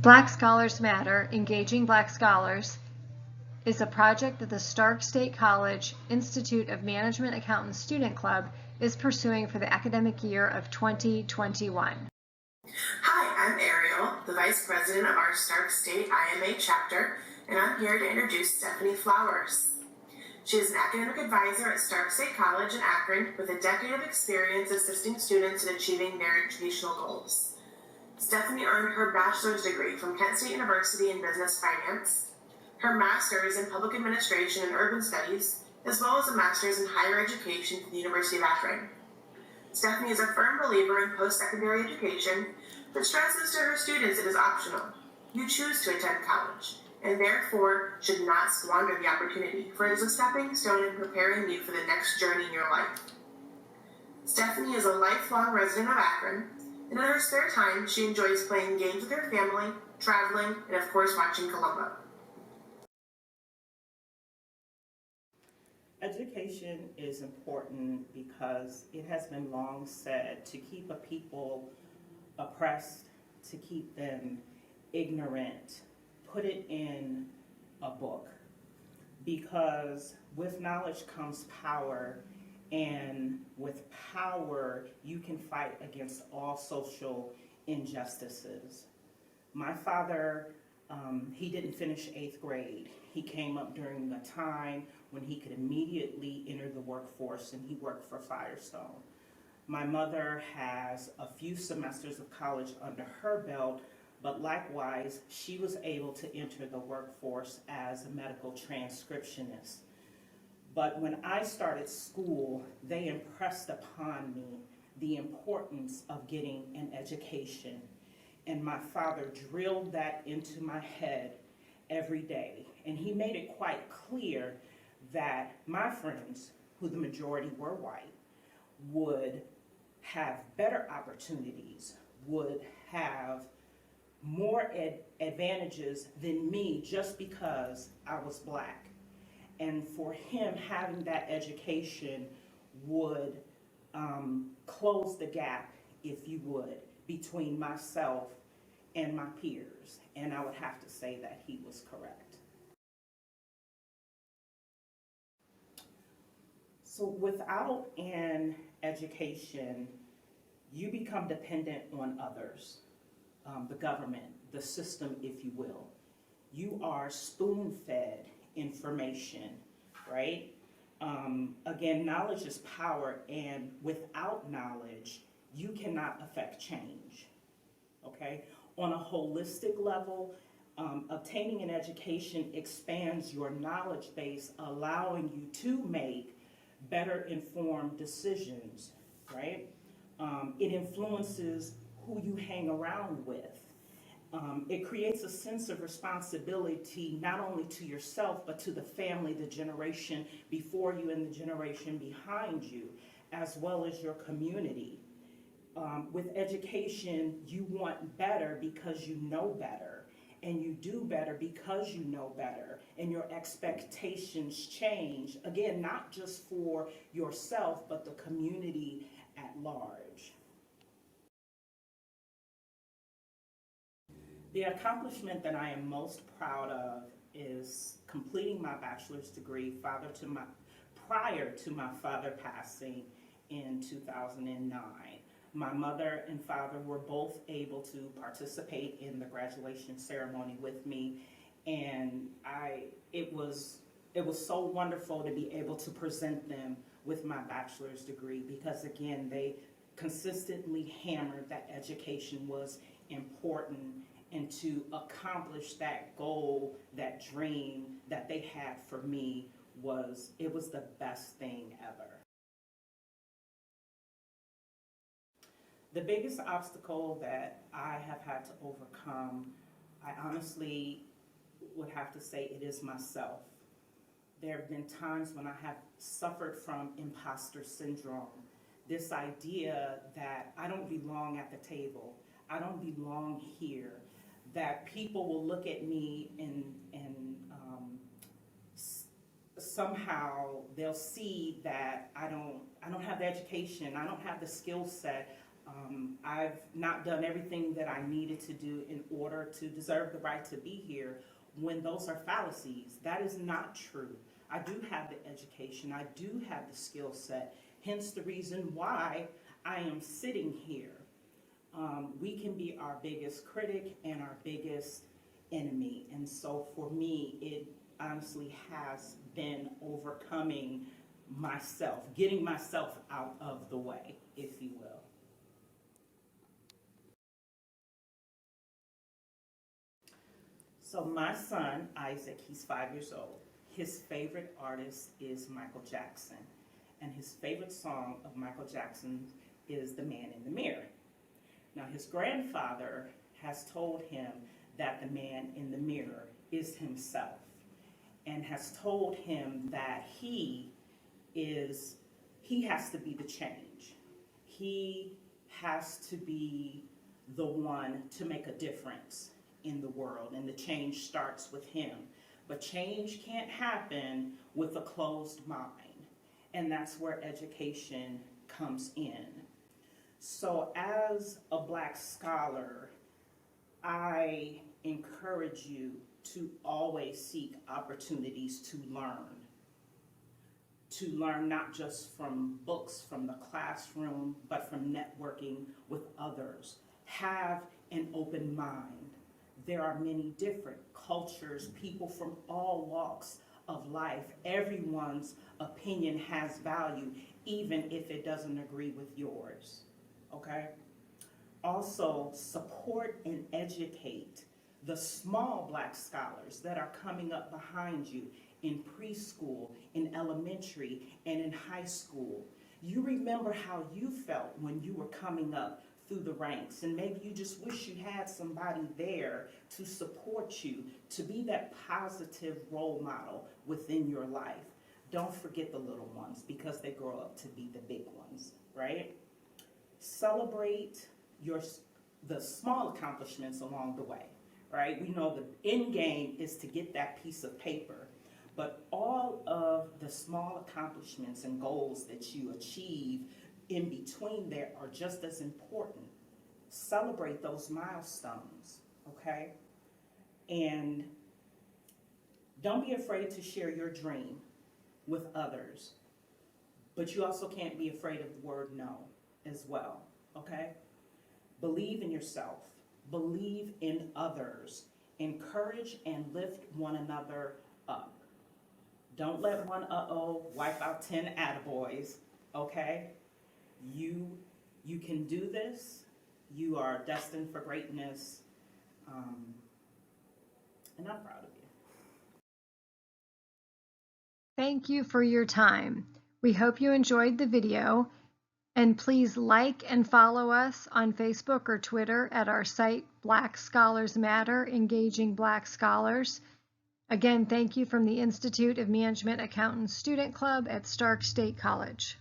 Black Scholars Matter, Engaging Black Scholars, is a project that the Stark State College Institute of Management Accountants Student Club is pursuing for the academic year of 2021. Hi, I'm Ariel, the Vice President of our Stark State IMA chapter, and I'm here to introduce Stephanie Flowers. She is an academic advisor at Stark State College in Akron with a decade of experience assisting students in achieving their educational goals. Stephanie earned her bachelor's degree from Kent State University in Business Finance, her master's in Public Administration and Urban Studies, as well as a master's in Higher Education from the University of Akron. Stephanie is a firm believer in post-secondary education, but stresses to her students it is optional. You choose to attend college, and therefore should not squander the opportunity, for it is a stepping stone in preparing you for the next journey in your life. Stephanie is a lifelong resident of Akron, and in her spare time, she enjoys playing games with her family, traveling, and of course watching Columbo. Education is important because it has been long said to keep a people oppressed, to keep them ignorant, put it in a book. Because with knowledge comes power, and with power you can fight against all social injustices. My father, he didn't finish 8th grade. He came up during a time when he could immediately enter the workforce, and he worked for Firestone. My mother has a few semesters of college under her belt, but likewise, she was able to enter the workforce as a medical transcriptionist. But when I started school, they impressed upon me the importance of getting an education. And my father drilled that into my head every day. And he made it quite clear that my friends, who the majority were white, would have better opportunities, would have more advantages than me just because I was black. And for him, having that education would close the gap, if you would, between myself and my peers. And I would have to say that he was correct. So without an education, you become dependent on others, the government, the system, if you will. You are spoon-fed information, right? Again, knowledge is power, and without knowledge, you cannot affect change, okay? On a holistic level, obtaining an education expands your knowledge base, allowing you to make better informed decisions, right? It influences who you hang around with. It creates a sense of responsibility not only to yourself, but to the family, the generation before you and the generation behind you, as well as your community. With education, you want better because you know better, and you do better because you know better, and your expectations change, again, not just for yourself, but the community at large. The accomplishment that I am most proud of is completing my bachelor's degree prior to my father passing in 2009. My mother and father were both able to participate in the graduation ceremony with me, and it was so wonderful to be able to present them with my bachelor's degree, because again, they consistently hammered that education was important, and to accomplish that goal, that dream that they had for me was the best thing ever. The biggest obstacle that I have had to overcome, I honestly would have to say it is myself. There have been times when I have suffered from imposter syndrome, this idea that I don't belong at the table, I don't belong here, that people will look at me and somehow they'll see that I don't have the education, I don't have the skill set, I've not done everything that I needed to do in order to deserve the right to be here, when those are fallacies. That is not true. I do have the education, I do have the skill set, hence the reason why I am sitting here. We can be our biggest critic and our biggest enemy, and so for me, it honestly has been overcoming myself, getting myself out of the way, if you will. So my son, Isaac, he's 5 years old. His favorite artist is Michael Jackson. And his favorite song of Michael Jackson is The Man in the Mirror. Now his grandfather has told him that the man in the mirror is himself, and has told him that he has to be the change. He has to be the one to make a difference in the world, and the change starts with him. But change can't happen with a closed mind, and that's where education comes in. So as a Black scholar, I encourage you to always seek opportunities to learn not just from books, from the classroom, but from networking with others. Have an open mind. There are many different cultures, people from all walks of life. Everyone's opinion has value, even if it doesn't agree with yours, okay? Also, support and educate the small Black scholars that are coming up behind you in preschool, in elementary, and in high school. You remember how you felt when you were coming up through the ranks, and maybe you just wish you had somebody there to support you, to be that positive role model within your life. Don't forget the little ones, because they grow up to be the big ones, right? Celebrate the small accomplishments along the way, right? We know the end game is to get that piece of paper, but all of the small accomplishments and goals that you achieve in between there are just as important. Celebrate those milestones, okay? And don't be afraid to share your dream with others, but you also can't be afraid of the word no as well, okay? Believe in yourself, believe in others, encourage and lift one another up. Don't let one wipe out 10 attaboys, okay? You can do this. You are destined for greatness, and I'm proud of you. Thank you for your time. We hope you enjoyed the video, and please like and follow us on Facebook or Twitter at our site, Black Scholars Matter, Engaging Black Scholars. Again, thank you from the Institute of Management Accountants Student Club at Stark State College.